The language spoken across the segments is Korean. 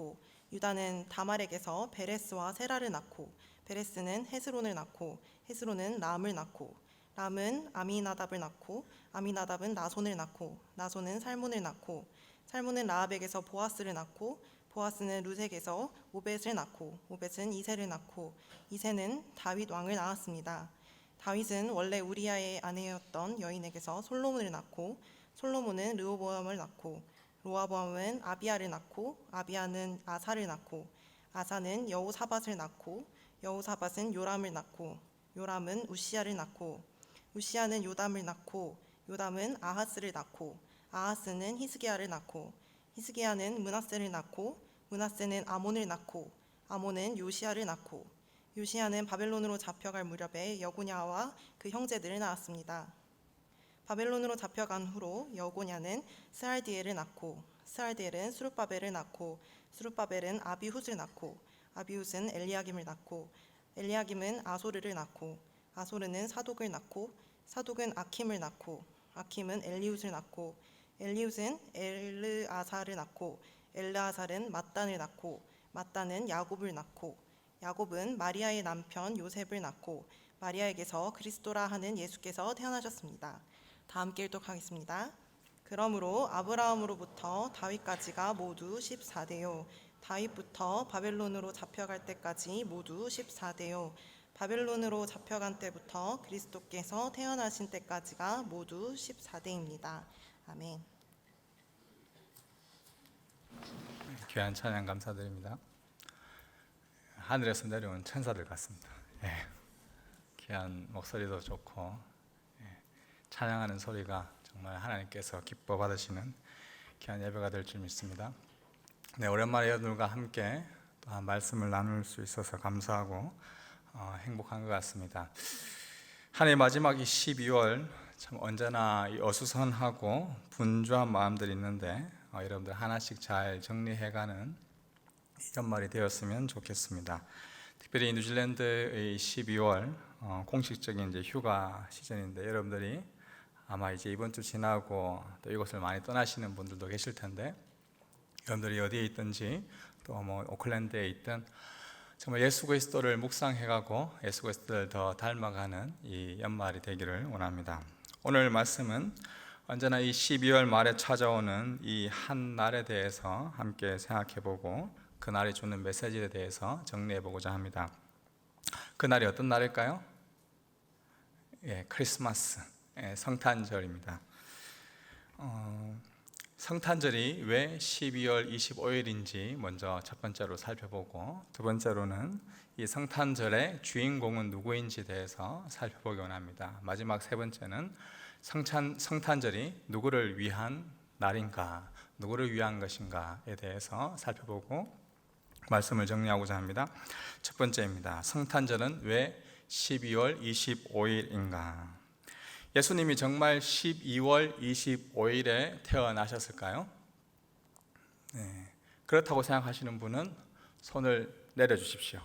낳고 유다는 다말에게서 베레스와 세라를 낳고 베레스는 헤스론을 낳고 헤스론은 람을 낳고 람은 아미나답을 낳고 아미나답은 나손을 낳고 나손은 살몬을 낳고 살몬은 라합에게서 보아스를 낳고 보아스는 루sek에서 오벳을 낳고 오벳은 이새를 낳고 이새는 다윗 왕을 낳았습니다. 다윗은 원래 우리아의 아내였던 여인에게서 솔로몬을 낳고 솔로몬은 르호보암을 낳고 로아보암은 아비야를 낳고 아비야는 아사를 낳고 아사는 여호사밧을 낳고 여호사밧은 요람을 낳고 요람은 우시야를 낳고 우시야는 요담을 낳고 요담은 아하스를 낳고 아하스는 히스기야를 낳고 히스기야는 므낫세를 낳고 므낫세는 아몬을 낳고 아몬은 요시야를 낳고 요시야는 바벨론으로 잡혀갈 무렵에 여고냐와 그 형제들을 낳았습니다. 바벨론으로 잡혀간 후로 여고냐는 스알디엘을 낳고 스알디엘은 스룹바벨을 낳고 스룹바벨은 아비훗을 낳고 아비훗은 엘리야김을 낳고 엘리야김은 아소르를 낳고 아소르는 사독을 낳고 사독은 아킴을 낳고 아킴은 엘리훗을 낳고 엘리훗은 엘르아사를 낳고 엘르아살은 mat단을 낳고 mat단은 야곱을 낳고 야곱은 마리아의 남편 요셉을 낳고 마리아에게서 그리스도라 하는 예수께서 태어나셨습니다. 다 함께 읽도록하겠습니다. 그러므로 아브라함으로부터 다윗까지가 모두 14대요 다윗부터 바벨론으로 잡혀갈 때까지 모두 14대요 바벨론으로 잡혀간 때부터 그리스도께서 태어나신 때까지가 모두 14대입니다. 아멘. 귀한 찬양 감사드립니다. 하늘에서 내려온 천사들 같습니다. 귀한 목소리도 좋고 찬양하는 소리가 정말 하나님께서 기뻐 받으시는 귀한 예배가 될 줄 믿습니다. 오랜만에 여러분과 함께 또 말씀을 나눌 수 있어서 감사하고 행복한 것 같습니다. 한 해 마지막이 12월, 참 언제나 어수선하고 분주한 마음들이 있는데 여러분들 하나씩 잘 정리해가는 연말이 되었으면 좋겠습니다. 특별히 뉴질랜드의 12월 공식적인 이제 휴가 시즌인데 여러분들이 아마 이제 이번 주 지나고 또 이곳을 많이 떠나시는 분들도 계실 텐데 여러분들이 어디에 있든지 또 뭐 오클랜드에 있든 정말 예수 그리스도를 묵상해가고 예수 그리스도를 더 닮아가는 이 연말이 되기를 원합니다. 오늘 말씀은 언제나 이 12월 말에 찾아오는 이 한 날에 대해서 함께 생각해보고 그 날이 주는 메시지에 대해서 정리해보고자 합니다. 그 날이 어떤 날일까요? 크리스마스, 성탄절입니다. 성탄절이 왜 12월 25일인지 먼저 첫 번째로 살펴보고 두 번째로는 이 성탄절의 주인공은 누구인지 대해서 살펴보기 원합니다. 마지막 세 번째는 성탄절이 누구를 위한 날인가, 누구를 위한 것인가에 대해서 살펴보고 말씀을 정리하고자 합니다. 첫 번째입니다. 성탄절은 왜 12월 25일인가? 예수님이 정말 12월 25일에 태어나셨을까요? 그렇다고 생각하시는 분은 손을 내려주십시오.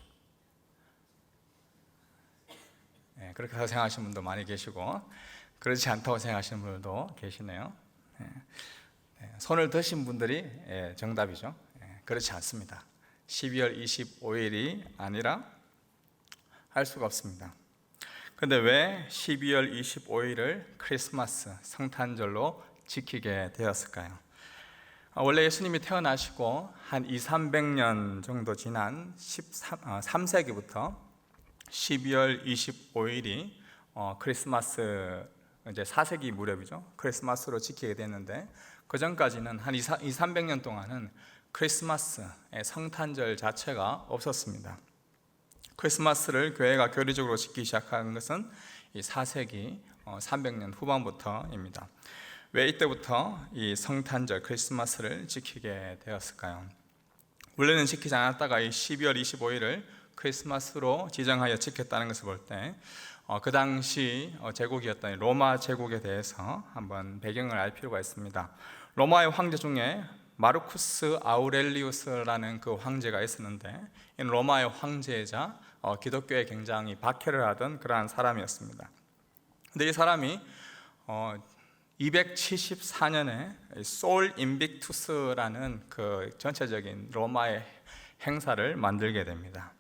그렇게 생각하시는 분도 많이 계시고 그렇지 않다고 생각하시는 분들도 계시네요. 손을 드신 분들이 정답이죠. 그렇지 않습니다. 12월 25일이 아니라 할 수가 없습니다. 그런데 왜 12월 25일을 크리스마스, 성탄절로 지키게 되었을까요? 원래 예수님이 태어나시고 한 200~300년 정도 지난 3세기부터 12월 25일이 크리스마스, 이제 4세기 무렵이죠. 크리스마스로 지키게 됐는데 그 전까지는 한 200~300년 동안은 크리스마스, 성탄절 자체가 없었습니다. 크리스마스를 교회가 교리적으로 지키기 시작한 것은 이 4세기 300년 후반부터입니다. 왜 이때부터 이 성탄절 크리스마스를 지키게 되었을까요? 원래는 지키지 않았다가 이 12월 25일을 크리스마스로 지정하여 지켰다는 것을 볼 때 그 당시 제국이었던 로마 제국에 대해서 한번 배경을 알 필요가 있습니다. 로마의 황제 중에 마르쿠스 아우렐리우스라는 그 황제가 있었는데 이 로마의 황제이자 기독교에 굉장히 박해를 하던 그러한 사람이었습니다. 근데 이 사람이 274년에 솔 인빅투스라는 그 전체적인 로마의 행사를 만들게 됩니다.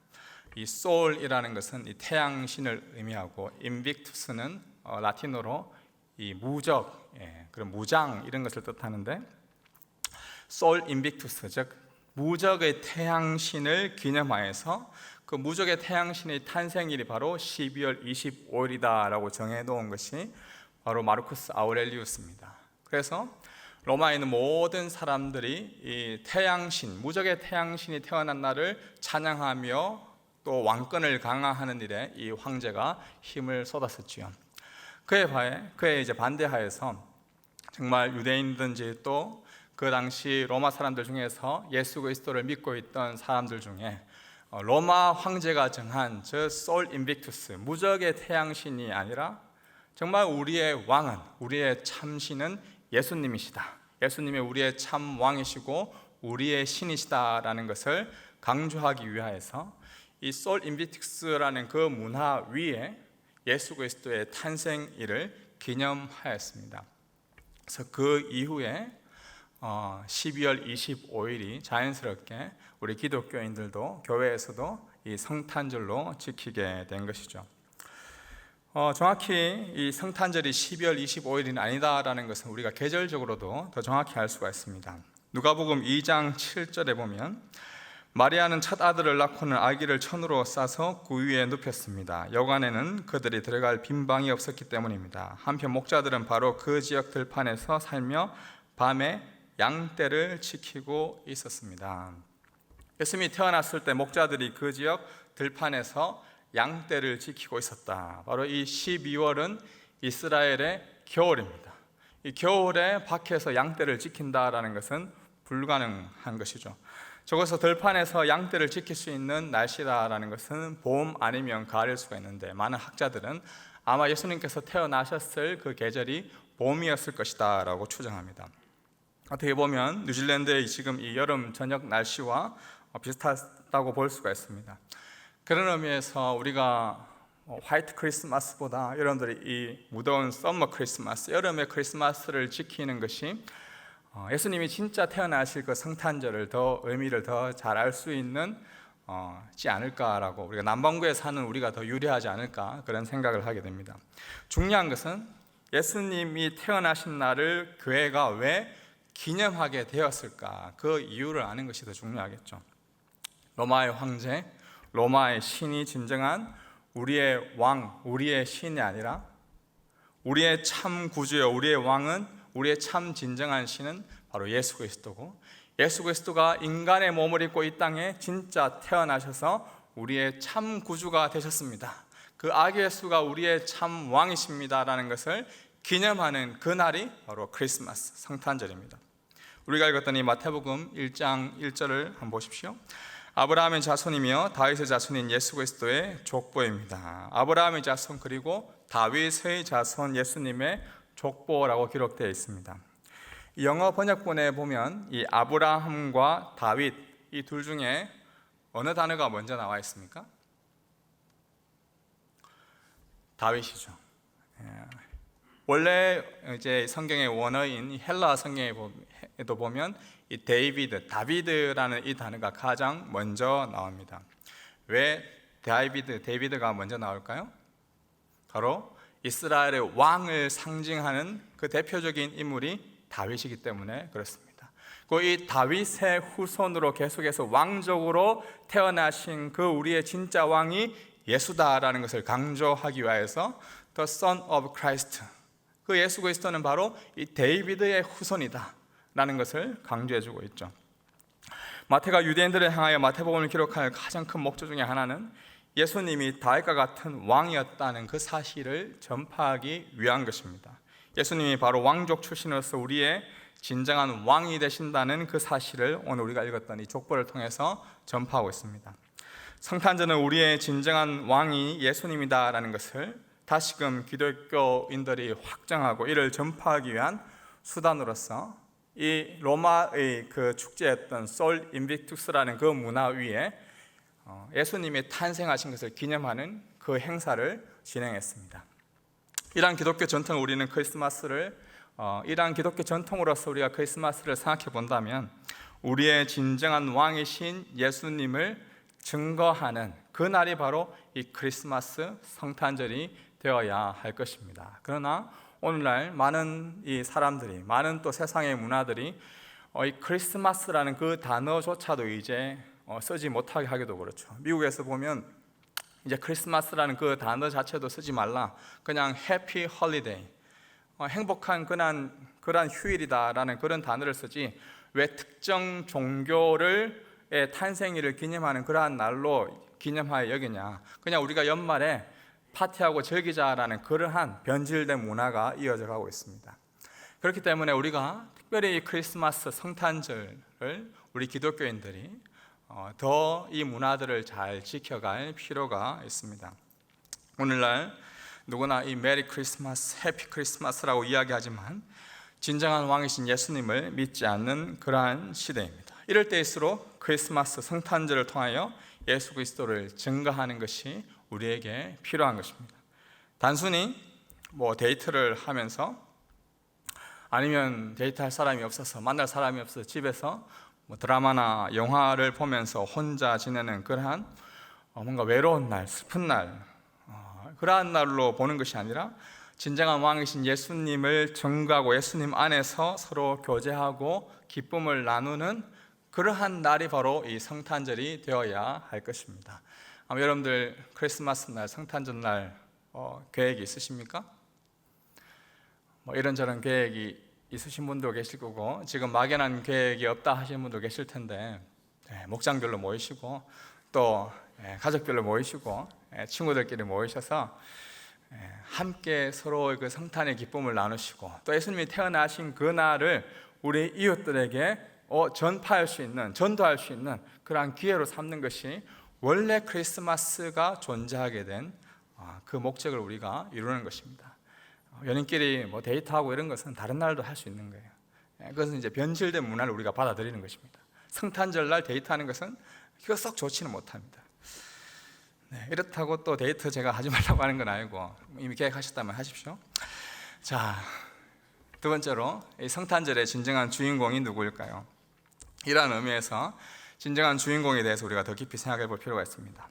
이 솔이라는 것은 이 태양신을 의미하고, 인빅투스는 라틴어로 이 무적, 그런 무장 이런 것을 뜻하는데, 솔 인빅투스, 즉 무적의 태양신을 기념하여서 그 무적의 태양신의 탄생일이 바로 12월 25일이다라고 정해놓은 것이 바로 마르쿠스 아우렐리우스입니다. 그래서 로마에 있는 모든 사람들이 이 태양신, 무적의 태양신이 태어난 날을 찬양하며 또 왕권을 강화하는 일에 이 황제가 힘을 쏟았었지요. 그에 이제 반대하여서 정말 유대인이든지 또 그 당시 로마 사람들 중에서 예수 그리스도를 믿고 있던 사람들 중에 로마 황제가 정한 저 솔 인빅투스, 무적의 태양신이 아니라 정말 우리의 왕은, 우리의 참신은 예수님이시다, 예수님이 우리의 참 왕이시고 우리의 신이시다라는 것을 강조하기 위하여서 이 솔 인빅투스라는 그 문화 위에 예수 그리스도의 탄생일을 기념하였습니다. 그래서 그 이후에 12월 25일이 자연스럽게 우리 기독교인들도 교회에서도 이 성탄절로 지키게 된 것이죠. 정확히 이 성탄절이 12월 25일이 아니다라는 것은 우리가 계절적으로도 더 정확히 알 수가 있습니다. 누가복음 2장 7절에 보면 마리아는 첫 아들을 낳고는 아기를 천으로 싸서 그 위에 눕혔습니다. 여관에는 그들이 들어갈 빈 방이 없었기 때문입니다. 한편 목자들은 바로 그 지역 들판에서 살며 밤에 양떼를 지키고 있었습니다. 예수님이 태어났을 때 목자들이 그 지역 들판에서 양떼를 지키고 있었다. 바로 이 12월은 이스라엘의 겨울입니다. 이 겨울에 밖에서 양떼를 지킨다라는 것은 불가능한 것이죠. 저것서 들판에서 양떼를 지킬 수 있는 날씨다라는 것은 봄 아니면 가을일 수가 있는데, 많은 학자들은 아마 예수님께서 태어나셨을 그 계절이 봄이었을 것이다 라고 추정합니다. 어떻게 보면 뉴질랜드의 지금 이 여름 저녁 날씨와 비슷하다고 볼 수가 있습니다. 그런 의미에서 우리가 화이트 크리스마스보다 여러분들이 이 무더운 썸머 크리스마스, 여름의 크리스마스를 지키는 것이 예수님이 진짜 태어나실 그 성탄절을 더 의미를 더 잘 알 수 있는 지 않을까라고, 우리가 남반구에 사는 우리가 더 유리하지 않을까 그런 생각을 하게 됩니다. 중요한 것은 예수님이 태어나신 날을 교회가 왜 기념하게 되었을까, 그 이유를 아는 것이 더 중요하겠죠. 로마의 황제, 로마의 신이 진정한 우리의 왕, 우리의 신이 아니라 우리의 참 구주요, 우리의 왕은, 우리의 참 진정한 신은 바로 예수 그리스도고, 예수 그리스도가 인간의 몸을 입고 이 땅에 진짜 태어나셔서 우리의 참 구주가 되셨습니다. 그 아기 예수가 우리의 참 왕이십니다라는 것을 기념하는 그날이 바로 크리스마스, 성탄절입니다. 우리가 읽었던 이 마태복음 1장 1절을 한번 보십시오. 아브라함의 자손이며 다윗의 자손인 예수 그리스도의 족보입니다. 아브라함의 자손 그리고 다윗의 자손 예수님의 족보라고 기록되어 있습니다. 영어 번역본에 보면 이 아브라함과 다윗, 이 둘 중에 어느 단어가 먼저 나와 있습니까? 다윗이죠. 원래 이제 성경의 원어인 헬라 성경에도 보면 이 다비드라는 이 단어가 가장 먼저 나옵니다. 왜 데이비드가 먼저 나올까요? 바로 이스라엘의 왕을 상징하는 그 대표적인 인물이 다윗이기 때문에 그렇습니다. 이 다윗의 후손으로 계속해서 왕족으로 태어나신 그 우리의 진짜 왕이 예수다라는 것을 강조하기 위해서 The Son of Christ, 그 예수 그리스도는 바로 이 데이비드의 후손이다 라는 것을 강조해주고 있죠. 마태가 유대인들을 향하여 마태복음을 기록할 가장 큰 목적 중에 하나는 예수님이 다윗과 같은 왕이었다는 그 사실을 전파하기 위한 것입니다. 예수님이 바로 왕족 출신으로서 우리의 진정한 왕이 되신다는 그 사실을 오늘 우리가 읽었던 이 족보를 통해서 전파하고 있습니다. 성탄절은 우리의 진정한 왕이 예수님이다라는 것을 다시금 기독교인들이 확정하고 이를 전파하기 위한 수단으로서 이 로마의 그 축제였던 솔 인빅투스라는 그 문화 위에 예수님이 탄생하신 것을 기념하는 그 행사를 진행했습니다. 이러한 기독교 전통을 우리는 크리스마스를 이러한 기독교 전통으로서 우리가 크리스마스를 생각해 본다면 우리의 진정한 왕이신 예수님을 증거하는 그 날이 바로 이 크리스마스 성탄절이 되어야 할 것입니다. 그러나 오늘날 많은 이 사람들이, 많은 또 세상의 문화들이 이 크리스마스라는 그 단어조차도 이제 쓰지 못하게 하기도 그렇죠. 미국에서 보면 이제 크리스마스라는 그 단어 자체도 쓰지 말라, 그냥 해피 홀리데이, 행복한 그런 휴일이다라는 그런 단어를 쓰지, 왜 특정 종교의 탄생일을 기념하는 그러한 날로 기념하여 여기냐, 그냥 우리가 연말에 파티하고 즐기자라는 그러한 변질된 문화가 이어져 가고 있습니다. 그렇기 때문에 우리가 특별히 이 크리스마스 성탄절을 우리 기독교인들이 더 이 문화들을 잘 지켜갈 필요가 있습니다. 오늘날 누구나 이 메리 크리스마스, 해피 크리스마스라고 이야기하지만 진정한 왕이신 예수님을 믿지 않는 그러한 시대입니다. 이럴 때일수록 크리스마스 성탄절을 통하여 예수 그리스도를 증거하는 것이 우리에게 필요한 것입니다. 단순히 데이트를 하면서, 아니면 데이트할 사람이 없어서, 만날 사람이 없어서 집에서 드라마나 영화를 보면서 혼자 지내는 그러한 뭔가 외로운 날, 슬픈 날, 그러한 날로 보는 것이 아니라 진정한 왕이신 예수님을 증거하고 예수님 안에서 서로 교제하고 기쁨을 나누는 그러한 날이 바로 이 성탄절이 되어야 할 것입니다. 여러분들 크리스마스 날, 성탄절 날 계획이 있으십니까? 이런저런 계획이 있으신 분도 계실 거고, 지금 막연한 계획이 없다 하시는 분도 계실 텐데, 목장별로 모이시고 또 가족별로 모이시고 친구들끼리 모이셔서 함께 서로 그 성탄의 기쁨을 나누시고, 또 예수님이 태어나신 그 날을 우리 이웃들에게 전파할 수 있는, 전도할 수 있는 그러한 기회로 삼는 것이 원래 크리스마스가 존재하게 된 그 목적을 우리가 이루는 것입니다. 연인끼리 데이트하고 이런 것은 다른 날도 할 수 있는 거예요. 그것은 이제 변질된 문화를 우리가 받아들이는 것입니다. 성탄절 날 데이트하는 것은 그거 썩 좋지는 못합니다. 이렇다고 또 데이트 제가 하지 말라고 하는 건 아니고, 이미 계획하셨다면 하십시오. 자, 두 번째로 이 성탄절의 진정한 주인공이 누구일까요? 이러한 의미에서 진정한 주인공에 대해서 우리가 더 깊이 생각해 볼 필요가 있습니다.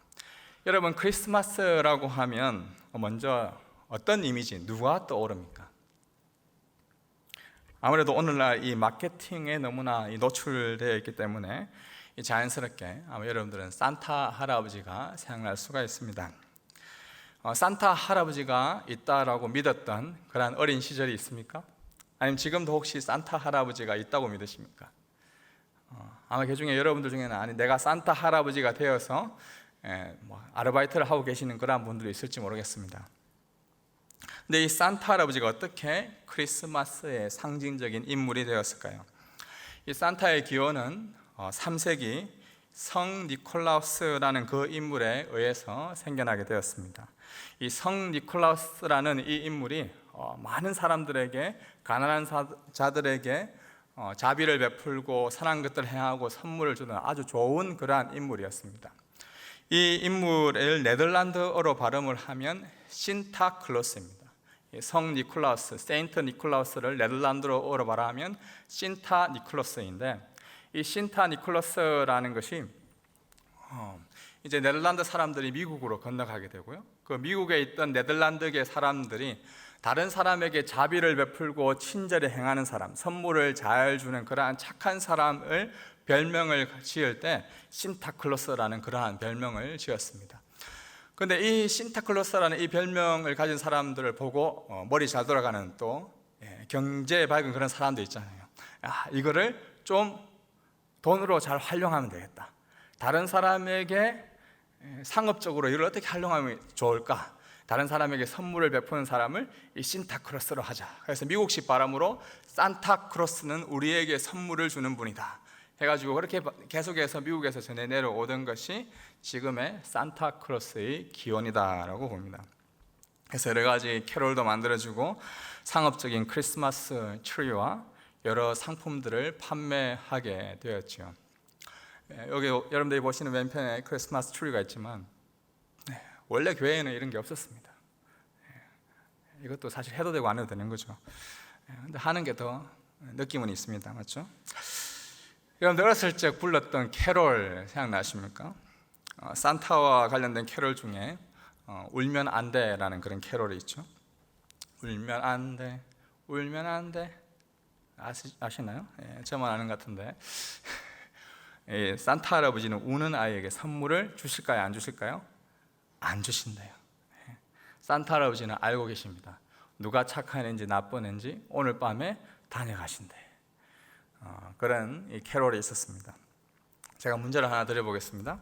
여러분, 크리스마스라고 하면 먼저 어떤 이미지, 누가 떠오릅니까? 아무래도 오늘날 이 마케팅에 너무나 노출되어 있기 때문에 자연스럽게 아마 여러분들은 산타 할아버지가 생각날 수가 있습니다. 산타 할아버지가 있다라고 믿었던 그런 어린 시절이 있습니까? 아니면 지금도 혹시 산타 할아버지가 있다고 믿으십니까? 아마 그 중에 여러분들 중에는 내가 산타 할아버지가 되어서 아르바이트를 하고 계시는 그런 분들이 있을지 모르겠습니다. 근데 이 산타 할아버지가 어떻게 크리스마스의 상징적인 인물이 되었을까요? 이 산타의 기원은 3세기 성 니콜라우스라는 그 인물에 의해서 생겨나게 되었습니다. 이 성 니콜라우스라는 이 인물이 많은 사람들에게, 가난한 자들에게 자비를 베풀고 선한 것들을 행하고 선물을 주는 아주 좋은 그러한 인물이었습니다. 이 인물을 네덜란드어로 발음을 하면 신타클로스입니다. 성 니콜라우스, 세인트 니콜라우스를 네덜란드어로 발음하면 신타 니콜라스인데, 이 신타 니콜라스라는 것이 이제 네덜란드 사람들이 미국으로 건너가게 되고요, 그 미국에 있던 네덜란드계 사람들이 다른 사람에게 자비를 베풀고 친절히 행하는 사람, 선물을 잘 주는 그러한 착한 사람을 별명을 지을 때 신타클로스라는 그러한 별명을 지었습니다. 그런데 이 신타클로스라는 이 별명을 가진 사람들을 보고 머리 잘 돌아가는 또 경제에 밝은 그런 사람도 있잖아요. 이거를 좀 돈으로 잘 활용하면 되겠다, 다른 사람에게 상업적으로 이걸 어떻게 활용하면 좋을까, 다른 사람에게 선물을 베푸는 사람을 이 신타크로스로 하자. 그래서 미국식 발음으로 산타크로스는 우리에게 선물을 주는 분이다 해가지고 그렇게 계속해서 미국에서 전해 내려오던 것이 지금의 산타크로스의 기원이다라고 봅니다. 그래서 여러 가지 캐롤도 만들어주고 상업적인 크리스마스 트리와 여러 상품들을 판매하게 되었죠. 여기 여러분들이 보시는 왼편에 크리스마스 트리가 있지만 원래 교회에는 이런 게 없었습니다. 이것도 사실 해도 되고 안 해도 되는 거죠. 근데 하는 게 더 느낌은 있습니다. 맞죠? 여러분들 어렸을 적 불렀던 캐롤 생각나십니까? 산타와 관련된 캐롤 중에 울면 안 돼라는 그런 캐롤이 있죠. 울면 안 돼, 울면 안 돼. 아시나요? 저만 아는 것 같은데 산타 할아버지는 우는 아이에게 선물을 주실까요? 안 주실까요? 안 주신대요. 산타 할아버지는 알고 계십니다. 누가 착한 애인지 나쁜 애인지 오늘 밤에 다녀가신대. 그런 이 캐롤이 있었습니다. 제가 문제를 하나 드려보겠습니다.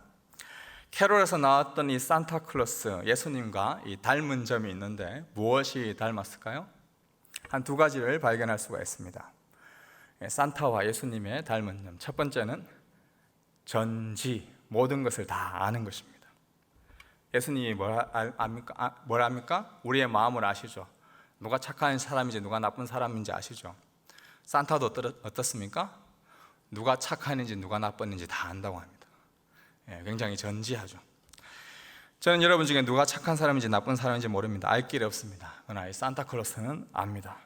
캐롤에서 나왔던 이 산타클로스, 예수님과 이 닮은 점이 있는데 무엇이 닮았을까요? 한 두 가지를 발견할 수가 있습니다. 산타와 예수님의 닮은 점, 첫 번째는 전지, 모든 것을 다 아는 것입니다. 예수님이 뭘 압니까? 우리의 마음을 아시죠? 누가 착한 사람인지 누가 나쁜 사람인지 아시죠? 산타도 어떻습니까? 누가 착한인지 누가 나쁜인지 다 안다고 합니다. 굉장히 전지하죠. 저는 여러분 중에 누가 착한 사람인지 나쁜 사람인지 모릅니다. 알 길이 없습니다. 그러나 이 산타클로스는 압니다.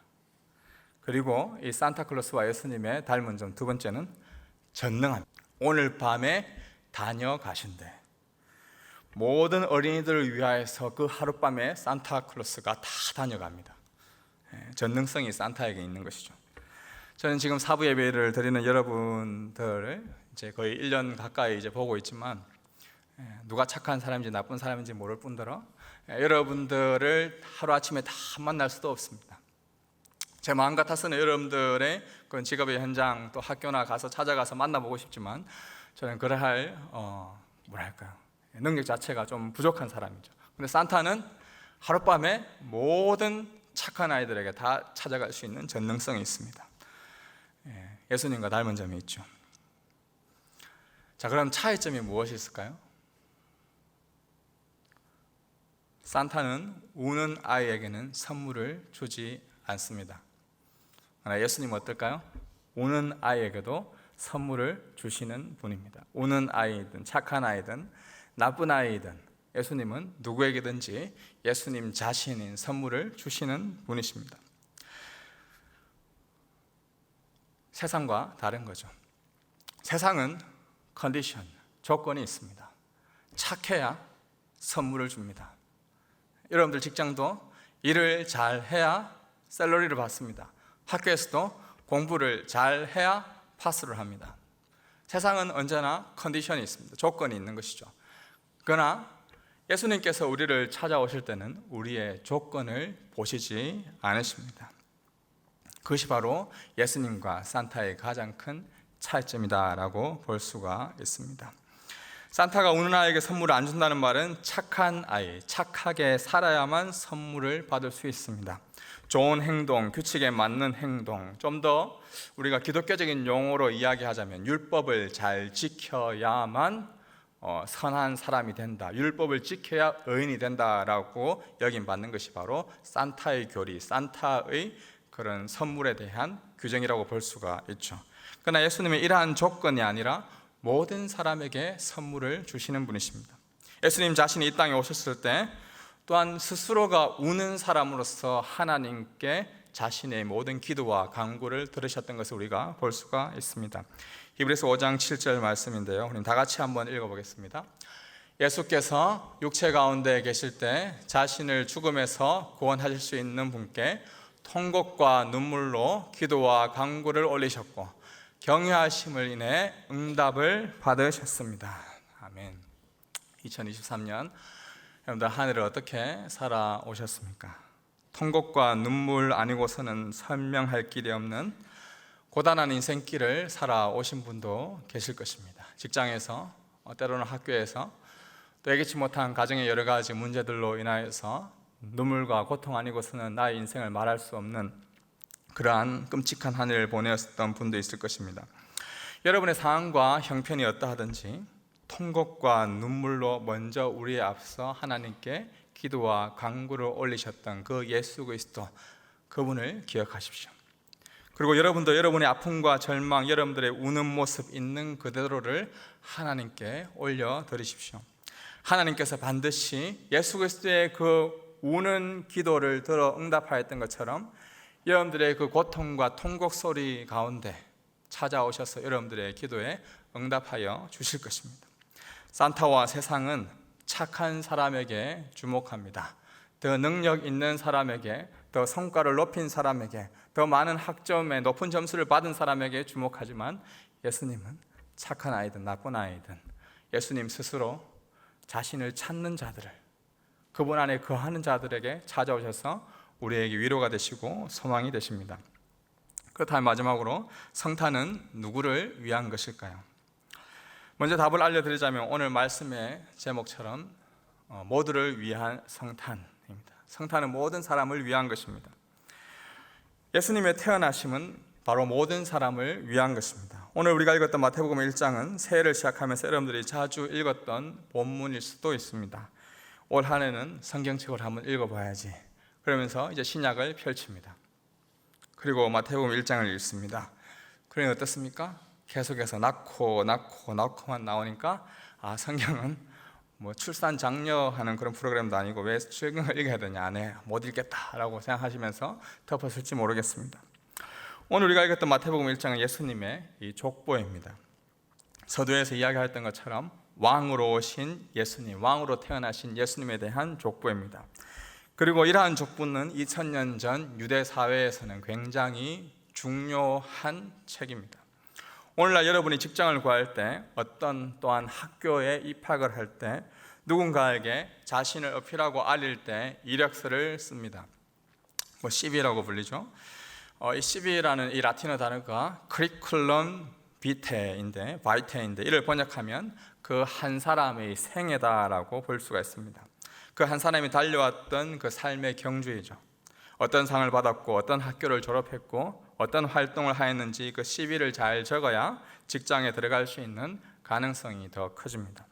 그리고 이 산타클로스와 예수님의 닮은 점 두 번째는 전능합니다. 오늘 밤에 다녀가신대. 모든 어린이들을 위하여서 그 하룻밤에 산타클로스가 다 다녀갑니다. 전능성이 산타에게 있는 것이죠. 저는 지금 사부 예배를 드리는 여러분들을 이제 거의 1년 가까이 이제 보고 있지만 누가 착한 사람인지 나쁜 사람인지 모를 뿐더러 여러분들을 하루아침에 다 만날 수도 없습니다. 제 마음 같아서는 여러분들의 그런 직업의 현장 또 학교나 가서 찾아가서 만나보고 싶지만 저는 그럴 능력 자체가 좀 부족한 사람이죠. 근데 산타는 하룻밤에 모든 착한 아이들에게 다 찾아갈 수 있는 전능성이 있습니다. 예수님과 닮은 점이 있죠. 자, 그럼 차이점이 무엇이 있을까요? 산타는 우는 아이에게는 선물을 주지 않습니다. 그러나 예수님은 어떨까요? 우는 아이에게도 선물을 주시는 분입니다. 우는 아이든 착한 아이든 나쁜 아이든 예수님은 누구에게든지 예수님 자신인 선물을 주시는 분이십니다. 세상과 다른 거죠. 세상은 컨디션, 조건이 있습니다. 착해야 선물을 줍니다. 여러분들 직장도 일을 잘 해야 샐러리를 받습니다. 학교에서도 공부를 잘 해야 파스를 합니다. 세상은 언제나 컨디션이 있습니다. 조건이 있는 것이죠. 그러나 예수님께서 우리를 찾아오실 때는 우리의 조건을 보시지 않으십니다. 그것이 바로 예수님과 산타의 가장 큰 차이점이다라고 볼 수가 있습니다. 산타가 우는 아이에게 선물을 안 준다는 말은 착한 아이, 착하게 살아야만 선물을 받을 수 있습니다. 좋은 행동, 규칙에 맞는 행동, 좀 더 우리가 기독교적인 용어로 이야기하자면 율법을 잘 지켜야만 선한 사람이 된다. 율법을 지켜야 의인이 된다라고 여김받는 것이 바로 산타의 교리, 산타의 그런 선물에 대한 규정이라고 볼 수가 있죠. 그러나 예수님은 이러한 조건이 아니라 모든 사람에게 선물을 주시는 분이십니다. 예수님 자신이 이 땅에 오셨을 때 또한 스스로가 우는 사람으로서 하나님께 자신의 모든 기도와 간구를 들으셨던 것을 우리가 볼 수가 있습니다. 히브리서 5장 7절 말씀인데요. 우리 다 같이 한번 읽어보겠습니다. 예수께서 육체 가운데 계실 때 자신을 죽음에서 구원하실 수 있는 분께 통곡과 눈물로 기도와 간구를 올리셨고 경외하심을 인해 응답을 받으셨습니다. 아멘. 2023년 여러분들 한 해를 어떻게 살아오셨습니까? 통곡과 눈물 아니고서는 설명할 길이 없는 고단한 인생길을 살아오신 분도 계실 것입니다. 직장에서, 때로는 학교에서, 또 예기치 못한 가정의 여러 가지 문제들로 인하여서 눈물과 고통 아니고서는 나의 인생을 말할 수 없는 그러한 끔찍한 한 해를 보내었던 분도 있을 것입니다. 여러분의 상황과 형편이 어떠하든지 통곡과 눈물로 먼저 우리의 앞서 하나님께 기도와 간구를 올리셨던 그 예수 그리스도, 그분을 기억하십시오. 그리고 여러분도 여러분의 아픔과 절망, 여러분들의 우는 모습 있는 그대로를 하나님께 올려드리십시오. 하나님께서 반드시 예수 그리스도의 그 우는 기도를 들어 응답하였던 것처럼 여러분들의 그 고통과 통곡 소리 가운데 찾아오셔서 여러분들의 기도에 응답하여 주실 것입니다. 산타와 세상은 착한 사람에게 주목합니다. 더 능력 있는 사람에게, 더 성과를 높인 사람에게, 더 많은 학점에 높은 점수를 받은 사람에게 주목하지만 예수님은 착한 아이든 나쁜 아이든 예수님 스스로 자신을 찾는 자들을, 그분 안에 거하는 자들에게 찾아오셔서 우리에게 위로가 되시고 소망이 되십니다. 그렇다면 마지막으로 성탄은 누구를 위한 것일까요? 먼저 답을 알려드리자면 오늘 말씀의 제목처럼 모두를 위한 성탄입니다. 성탄은 모든 사람을 위한 것입니다. 예수님의 태어나심은 바로 모든 사람을 위한 것입니다. 오늘 우리가 읽었던 마태복음 1장은 새해를 시작하면서 여러분들이 자주 읽었던 본문일 수도 있습니다. 올 한 해는 성경책을 한번 읽어봐야지, 그러면서 이제 신약을 펼칩니다. 그리고 마태복음 1장을 읽습니다. 그러니 어떻습니까? 계속해서 낳고만 나오니까 성경은 뭐 출산 장려하는 그런 프로그램도 아니고 왜 성경을 읽어야 되냐, 안 해, 못 읽겠다라고 생각하시면서 덮었을지 모르겠습니다. 오늘 우리가 읽었던 마태복음 1장은 예수님의 이 족보입니다. 서두에서 이야기했던 것처럼 왕으로 오신 예수님, 왕으로 태어나신 예수님에 대한 족보입니다. 그리고 이러한 족보는 2000년 전 유대 사회에서는 굉장히 중요한 책입니다. 오늘날 여러분이 직장을 구할 때, 또한 학교에 입학을 할 때, 누군가에게 자신을 어필하고 알릴 때 이력서를 씁니다. CV라고 불리죠. 이 CV라는 이 라틴어 단어가 크리쿨럼 비테인데 이를 번역하면 그 한 사람의 생애다라고 볼 수가 있습니다. 그 한 사람이 달려왔던 그 삶의 경주이죠. 어떤 상을 받았고, 어떤 학교를 졸업했고, 어떤 활동을 하였는지 그 CV를 잘 적어야 직장에 들어갈 수 있는 가능성이 더 커집니다.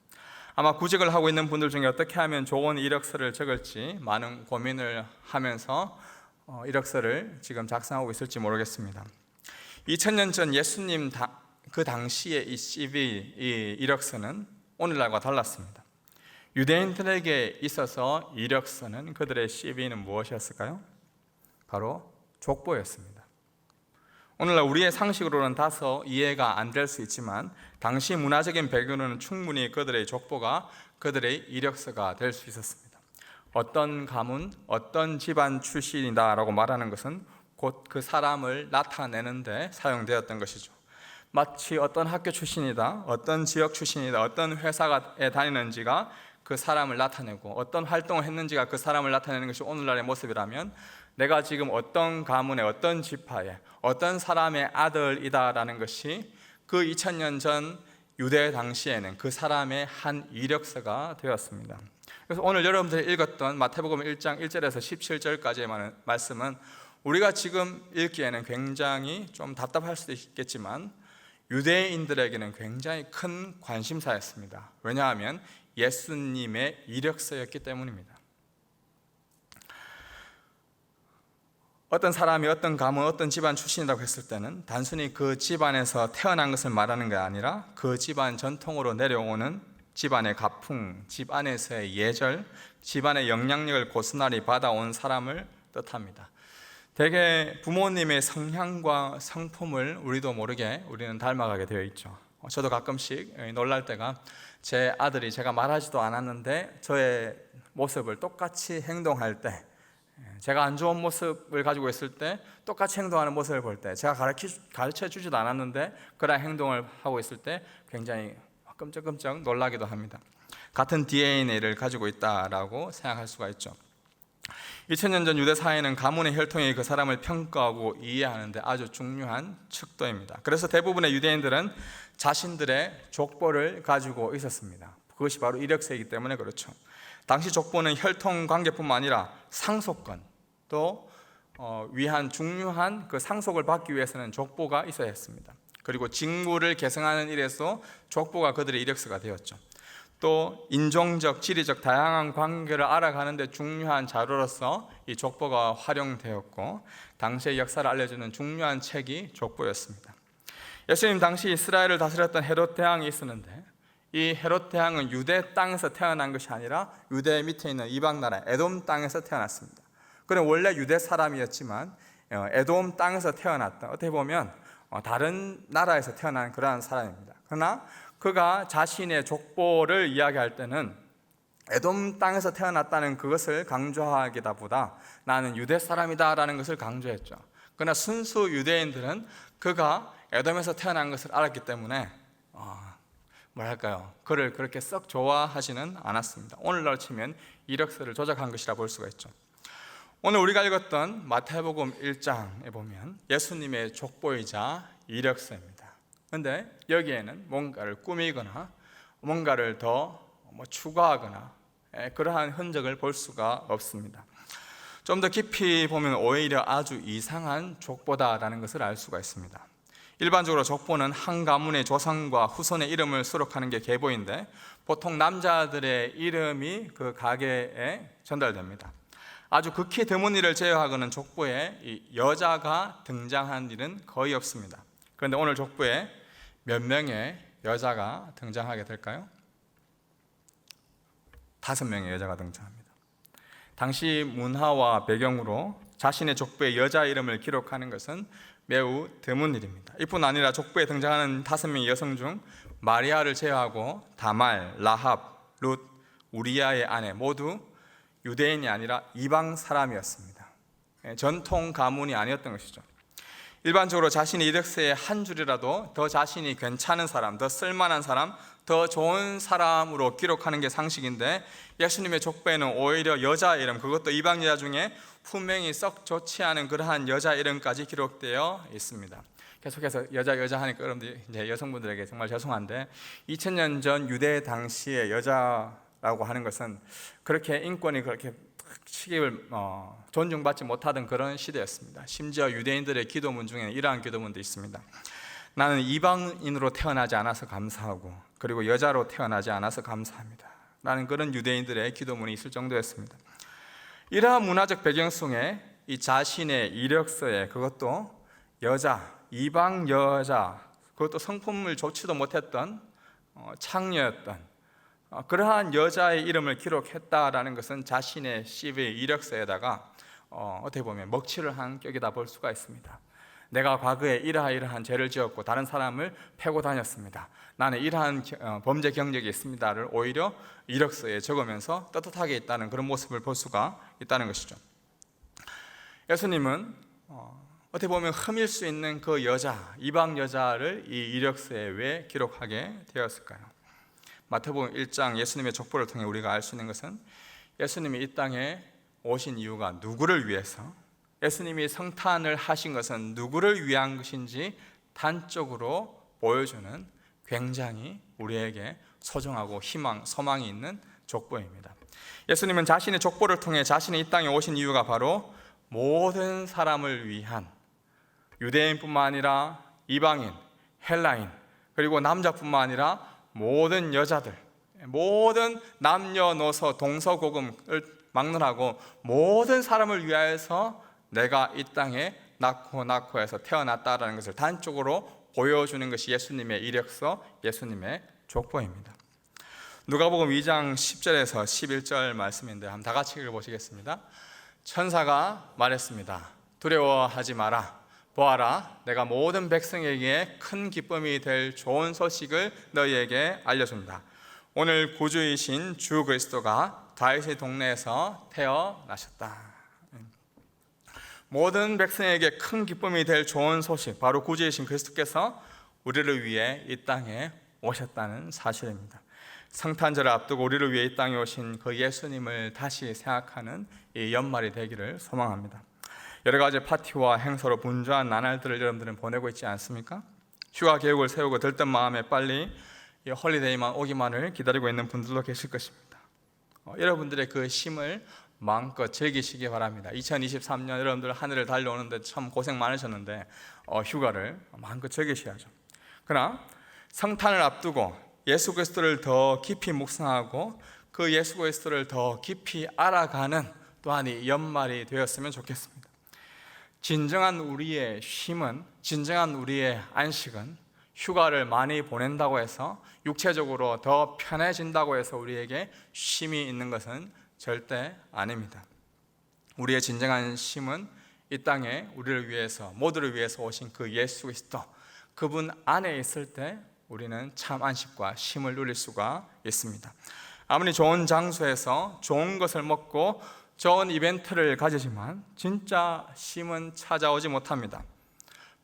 아마 구직을 하고 있는 분들 중에 어떻게 하면 좋은 이력서를 적을지 많은 고민을 하면서 이력서를 지금 작성하고 있을지 모르겠습니다. 2000년 전 예수님 그 당시에 이 CV, 이 이력서는 오늘날과 달랐습니다. 유대인들에게 있어서 이력서는, 그들의 CV는 무엇이었을까요? 바로 족보였습니다. 오늘날 우리의 상식으로는 다소 이해가 안 될 수 있지만 당시 문화적인 배경으로는 충분히 그들의 족보가 그들의 이력서가 될 수 있었습니다. 어떤 가문, 어떤 집안 출신이다라고 말하는 것은 곧 그 사람을 나타내는 데 사용되었던 것이죠. 마치 어떤 학교 출신이다, 어떤 지역 출신이다, 어떤 회사에 다니는지가 그 사람을 나타내고, 어떤 활동을 했는지가 그 사람을 나타내는 것이 오늘날의 모습이라면, 내가 지금 어떤 가문의 어떤 지파의 어떤 사람의 아들이다라는 것이 그 2000년 전 유대 당시에는 그 사람의 한 이력서가 되었습니다. 그래서 오늘 여러분들이 읽었던 마태복음 1장 1절에서 17절까지의 말씀은 우리가 지금 읽기에는 굉장히 좀 답답할 수도 있겠지만 유대인들에게는 굉장히 큰 관심사였습니다. 왜냐하면 예수님의 이력서였기 때문입니다. 어떤 사람이 어떤 가문, 어떤 집안 출신이라고 했을 때는 단순히 그 집안에서 태어난 것을 말하는 게 아니라 그 집안 전통으로 내려오는 집안의 가풍, 집안에서의 예절, 집안의 영향력을 고스란히 받아온 사람을 뜻합니다. 대개 부모님의 성향과 성품을 우리도 모르게 우리는 닮아가게 되어 있죠. 저도 가끔씩 놀랄 때가, 제 아들이 제가 말하지도 않았는데 저의 모습을 똑같이 행동할 때, 제가 안 좋은 모습을 가지고 있을 때 똑같이 행동하는 모습을 볼 때, 제가 가르쳐 주지도 않았는데 그런 행동을 하고 있을 때 굉장히 끔찍끔찍 놀라기도 합니다. 같은 DNA를 가지고 있다라고 생각할 수가 있죠. 2000년 전 유대 사회는 가문의 혈통이 그 사람을 평가하고 이해하는데 아주 중요한 척도입니다. 그래서 대부분의 유대인들은 자신들의 족보를 가지고 있었습니다. 그것이 바로 이력서이기 때문에 그렇죠. 당시 족보는 혈통 관계뿐만 아니라 상속권, 또 위한 중요한 그 상속을 받기 위해서는 족보가 있어야 했습니다. 그리고 직무를 계승하는 일에서 족보가 그들의 이력서가 되었죠. 또 인종적, 지리적 다양한 관계를 알아가는 데 중요한 자료로서 이 족보가 활용되었고, 당시의 역사를 알려주는 중요한 책이 족보였습니다. 예수님 당시 이스라엘을 다스렸던 헤롯 대왕이 있었는데, 이 헤롯 대왕은 유대 땅에서 태어난 것이 아니라 유대 밑에 있는 이방 나라 에돔 땅에서 태어났습니다. 그는 원래 유대 사람이었지만 에돔 땅에서 태어났던, 어떻게 보면 다른 나라에서 태어난 그러한 사람입니다. 그러나 그가 자신의 족보를 이야기할 때는 에돔 땅에서 태어났다는 그것을 강조하기보다 나는 유대 사람이다라는 것을 강조했죠. 그러나 순수 유대인들은 그가 에돔에서 태어난 것을 알았기 때문에 그를 그렇게 썩 좋아하지는 않았습니다. 오늘날 치면 이력서를 조작한 것이라 볼 수가 있죠. 오늘 우리가 읽었던 마태복음 1장에 보면 예수님의 족보이자 이력서입니다. 그런데 여기에는 뭔가를 꾸미거나 뭔가를 더 추가하거나 그러한 흔적을 볼 수가 없습니다. 좀 더 깊이 보면 오히려 아주 이상한 족보다라는 것을 알 수가 있습니다. 일반적으로 족보는 한 가문의 조상과 후손의 이름을 수록하는 게 계보인데 보통 남자들의 이름이 그 가계에 전달됩니다. 아주 극히 드문 일을 제외하고는 족보에 이 여자가 등장한 일은 거의 없습니다. 그런데 오늘 족보에 몇 명의 여자가 등장하게 될까요? 5명의 여자가 등장합니다. 당시 문화와 배경으로 자신의 족보에 여자 이름을 기록하는 것은 매우 드문 일입니다. 이뿐 아니라 족보에 등장하는 5명의 여성 중 마리아를 제외하고 다말, 라합, 룻, 우리아의 아내 모두 유대인이 아니라 이방 사람이었습니다. 전통 가문이 아니었던 것이죠. 일반적으로 자신의 이력서에 한 줄이라도 더 자신이 괜찮은 사람, 더 쓸만한 사람, 더 좋은 사람으로 기록하는 게 상식인데 예수님의 족보에는 오히려 여자 이름, 그것도 이방 여자 중에 분명히 썩 좋지 않은 그러한 여자 이름까지 기록되어 있습니다. 계속해서 여자 하니까 여러분들 이제 여성분들에게 정말 죄송한데 2000년 전 유대 당시의 여자라고 하는 것은 그렇게 인권이 그렇게 시기를 존중받지 못하던 그런 시대였습니다. 심지어 유대인들의 기도문 중에는 이러한 기도문도 있습니다. 나는 이방인으로 태어나지 않아서 감사하고 그리고 여자로 태어나지 않아서 감사합니다 라는 그런 유대인들의 기도문이 있을 정도였습니다. 이러한 문화적 배경 속에 이 자신의 이력서에 그것도 여자, 이방 여자, 그것도 성품을 좋지도 못했던 창녀였던 그러한 여자의 이름을 기록했다라는 것은 자신의 CV 이력서에다가 어떻게 보면 먹칠을 한 격이다 볼 수가 있습니다. 내가 과거에 이러한 죄를 지었고 다른 사람을 패고 다녔습니다. 나는 이러한 범죄 경력이 있습니다를 오히려 이력서에 적으면서 떳떳하게 있다는 그런 모습을 볼 수가 있다는 것이죠. 예수님은 어떻게 보면 흠일 수 있는 그 여자, 이방 여자를 이 이력서에 왜 기록하게 되었을까요? 마태복음 1장 예수님의 족보를 통해 우리가 알 수 있는 것은 예수님이 이 땅에 오신 이유가 누구를 위해서, 예수님이 성탄을 하신 것은 누구를 위한 것인지 단적으로 보여주는 굉장히 우리에게 소중하고 희망, 소망이 있는 족보입니다. 예수님은 자신의 족보를 통해 자신이 이 땅에 오신 이유가 바로 모든 사람을 위한, 유대인뿐만 아니라 이방인, 헬라인, 그리고 남자뿐만 아니라 모든 여자들, 모든 남녀노소 동서고금을 막론하고 모든 사람을 위하여서 내가 이 땅에 낳고 해서 태어났다라는 것을 단적으로 보여주는 것이 예수님의 이력서, 예수님의 족보입니다. 누가복음 2장 10절에서 11절 말씀인데 한번 다 같이 읽어보시겠습니다. 천사가 말했습니다. 두려워하지 마라. 보아라, 내가 모든 백성에게 큰 기쁨이 될 좋은 소식을 너희에게 알려준다. 오늘 구주이신 주 그리스도가 다윗의 동네에서 태어나셨다. 모든 백성에게 큰 기쁨이 될 좋은 소식, 바로 구주이신 그리스도께서 우리를 위해 이 땅에 오셨다는 사실입니다. 성탄절을 앞두고 우리를 위해 이 땅에 오신 그 예수님을 다시 생각하는 이 연말이 되기를 소망합니다. 여러 가지 파티와 행사로 분주한 나날들을 여러분들은 보내고 있지 않습니까? 휴가 계획을 세우고 들뜬 마음에 빨리 이 홀리데이만 오기만을 기다리고 있는 분들도 계실 것입니다. 여러분들의 그 쉼을 마음껏 즐기시기 바랍니다. 2023년 여러분들 하늘을 달려오는데 참 고생 많으셨는데 휴가를 마음껏 즐기셔야죠. 그러나 성탄을 앞두고 예수 그리스도를 더 깊이 묵상하고 그 예수 그리스도를 더 깊이 알아가는 또한 이 연말이 되었으면 좋겠습니다. 진정한 우리의 쉼은, 진정한 우리의 안식은 휴가를 많이 보낸다고 해서 육체적으로 더 편해진다고 해서 우리에게 쉼이 있는 것은 절대 아닙니다. 우리의 진정한 쉼은 이 땅에 우리를 위해서, 모두를 위해서 오신 그 예수 그리스도, 그분 안에 있을 때 우리는 참 안식과 쉼을 누릴 수가 있습니다. 아무리 좋은 장소에서 좋은 것을 먹고 좋은 이벤트를 가지지만 진짜 쉼은 찾아오지 못합니다.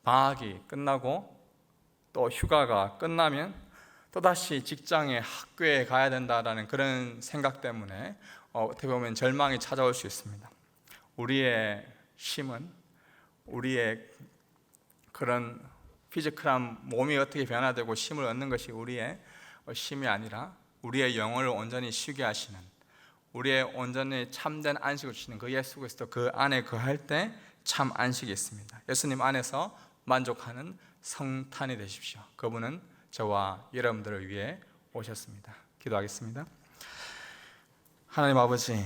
방학이 끝나고 또 휴가가 끝나면 또다시 직장에, 학교에 가야 된다라는 그런 생각 때문에 어떻게 보면 절망이 찾아올 수 있습니다. 우리의 쉼은, 우리의 그런 피지컬한 몸이 어떻게 변화되고 쉼을 얻는 것이 우리의 쉼이 아니라 우리의 영혼을 온전히 쉬게 하시는, 우리의 온전히 참된 안식을 주시는 그 예수 그리스도, 그 안에 거할 때 참 안식이 있습니다. 예수님 안에서 만족하는 성탄이 되십시오. 그분은 저와 여러분들을 위해 오셨습니다. 기도하겠습니다. 하나님 아버지,